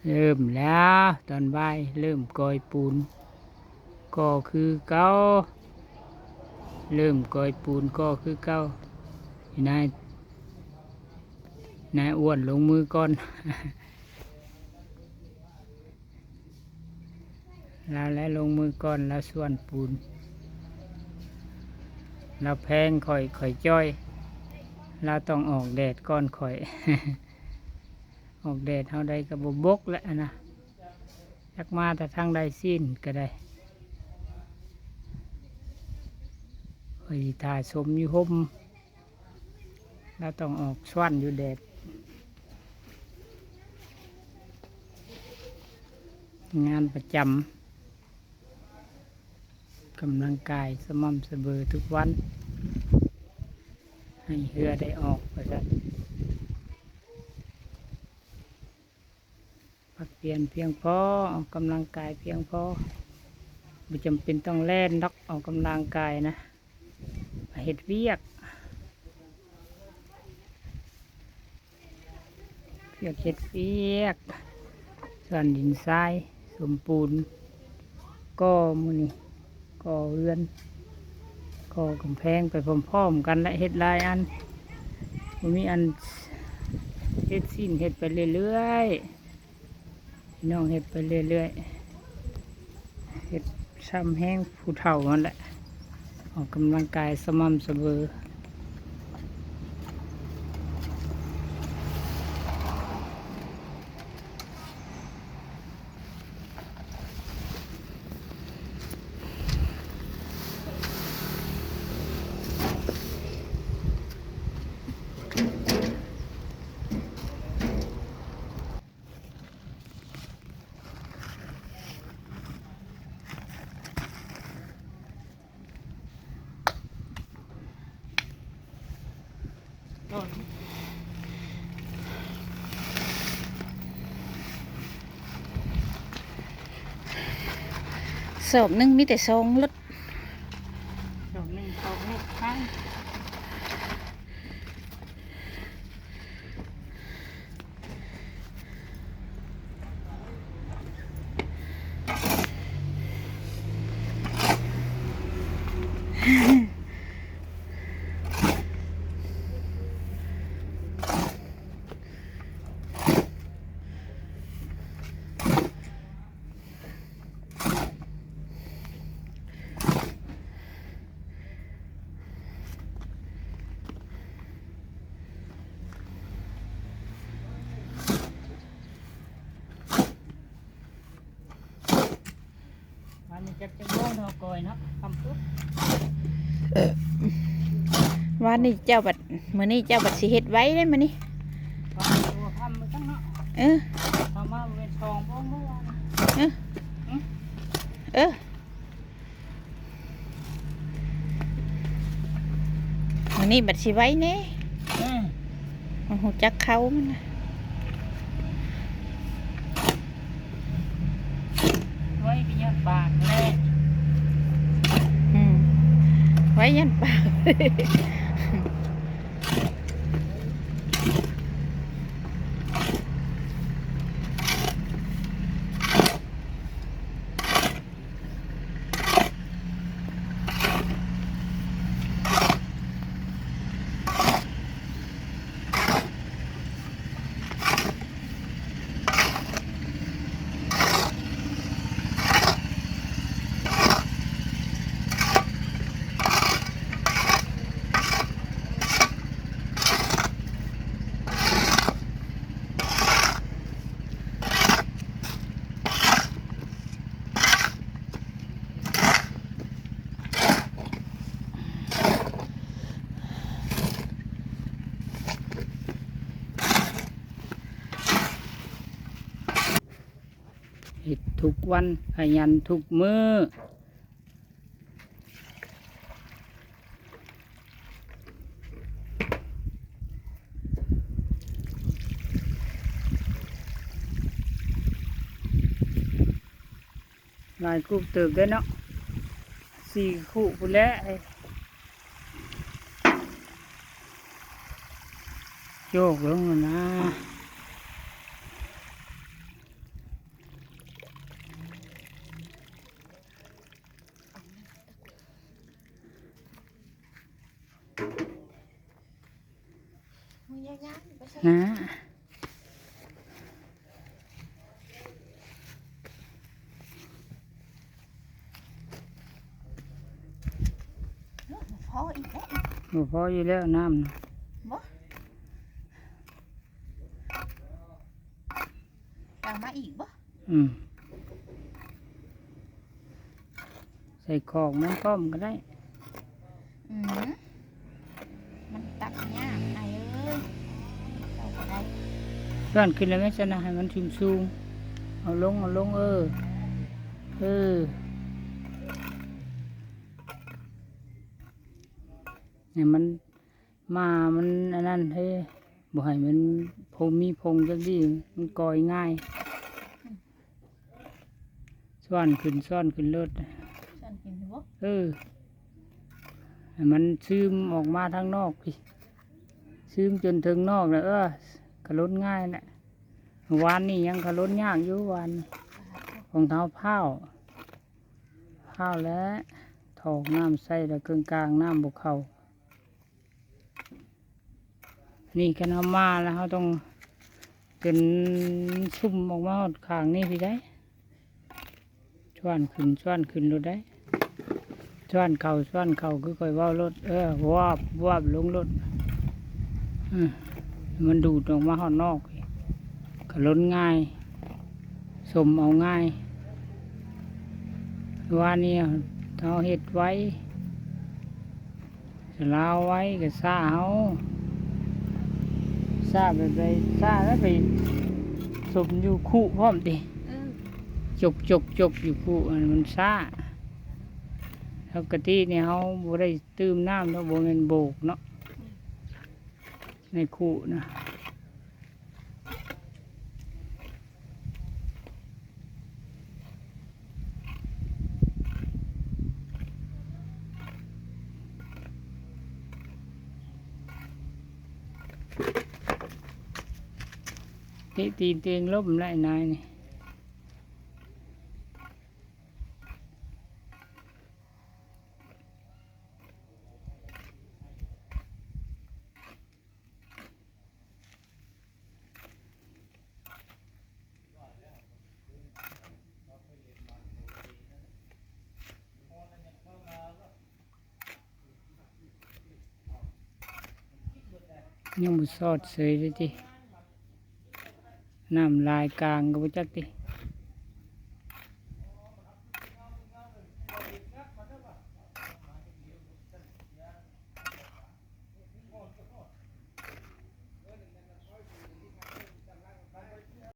เริ่มแล้วตอนบ่ายเริ่มกอยปูนก็คือเก้าเริ่มกอยปูนก็คือเก้านายอ้วนลงมือก่อน แล้วลงมือก่อนแล้วส่วนปูนแล้วแพงค่อยจ้อยเราต้องออกแดดก่อนค่อย ออกแดดเท่าใดกับบกแล้วนะจักมาแต่ทางใดสิ้นก็ได้ค่อยถ่ายชมอยู่ห่มเราต้องออกสวนอยู่แดดงานประจำกำลังกายสม่ำเสมอทุกวันให้เหือได้ออกไปกันพักเปลี่ยนเพียงพอออกกำลังกายเพียงพอไม่จำเป็นต้องแล่นนักออกกำลังกายนะเฮ็ดเวียกเฮ็ดเวียกส่วนดินทรายสมปูนก็มือนี่ก็เรือนก็กำแพงไปพร้อมๆกันและเฮ็ดลายอันมีอันเฮ็ดสิ้นเฮ็ดไปเรื่อยๆน้องเฮ็ดไปเรื่อยๆเฮ็ดซ้ำแห้งผู้เฒ่านั่นแหละออกกำลังกายสม่ำเสมอสอบหนึ่งมีแต่ซองรถดอกหนึ่งสองลูกข้างวันนี้จะโง่เท่าก่อยเนาะคำพูดวันนี้เจ้าบัดมื้อนี้เจ้าบัดสิเฮ็ดไว้ได้มื้อนี้ความตัวทำมาตั้งเนาะเออทำมาเป็นทองพ่อเมื่อวานเออเออมื้อนี้บัดสิไว้แน่มันฮู้จักเขามันน่ะไว้กินยาปากแน่ไว้ยันปากเฮ็ดทุกวันขยันทุกมื้อลายคู่เติบได้เนาะ4 คู่พุ่นแหละโยกลงนะ นะ พออีกแล้ว บ่พออยู่แล้วน้ำน่ะ บ่ตามมาอีกบ่ อืมใส่ของมันพร้อมก็ได้ อืมมันตักยากไอ้เอ้ยเอาไปได้ เพื่อนขึ้นแล้วไหมชนะให้มันสูงสูงเอาลงเออเนี่ยมันมามันอันนั้นเฮ้บ่ให้มันพงมีพงจักดีมันก่อยง่ายซ่อนขึ้นรถ ฉันกินบ่ ให้มันซึมออกมาทางนอกพี่ซึมจนถึงนอกแล้วขลุ่นง่ายแหละวานนี่ยังขลุ่นยากอยู่วานนี่ของเท้าเผาแล้วถอกน้ำใส่แล้วกลางน้ำบกเขานี่กันเอามาแล้วเขาต้องเป็นซุ่มออกมาหดขางนี่พี่ได้ชวนขึ้นรถได้ชวนเข่าคือค่อยว่ารถวาบลงรถมันดูดออกมาข้างนอกก็ล้นง่ายสมเอาง่ายว่านี่เขาเห็ดไว้ลาวไว้ก็ซ่าเอาซ่าแบบใดซ่าแล้วไปสมอยู่คู่พร้อมดิจกอยู่คู่มันซ่าปกติเนี่ยเขาบ่ได้ตื้มน้ำแล้วบ่แม่นโบกเนาะในคู่นะตีตีนเตียงลบไล่นายนี่ยังบ่สอดเสยเลยจิน้ำลายกลางก็บ่จักติ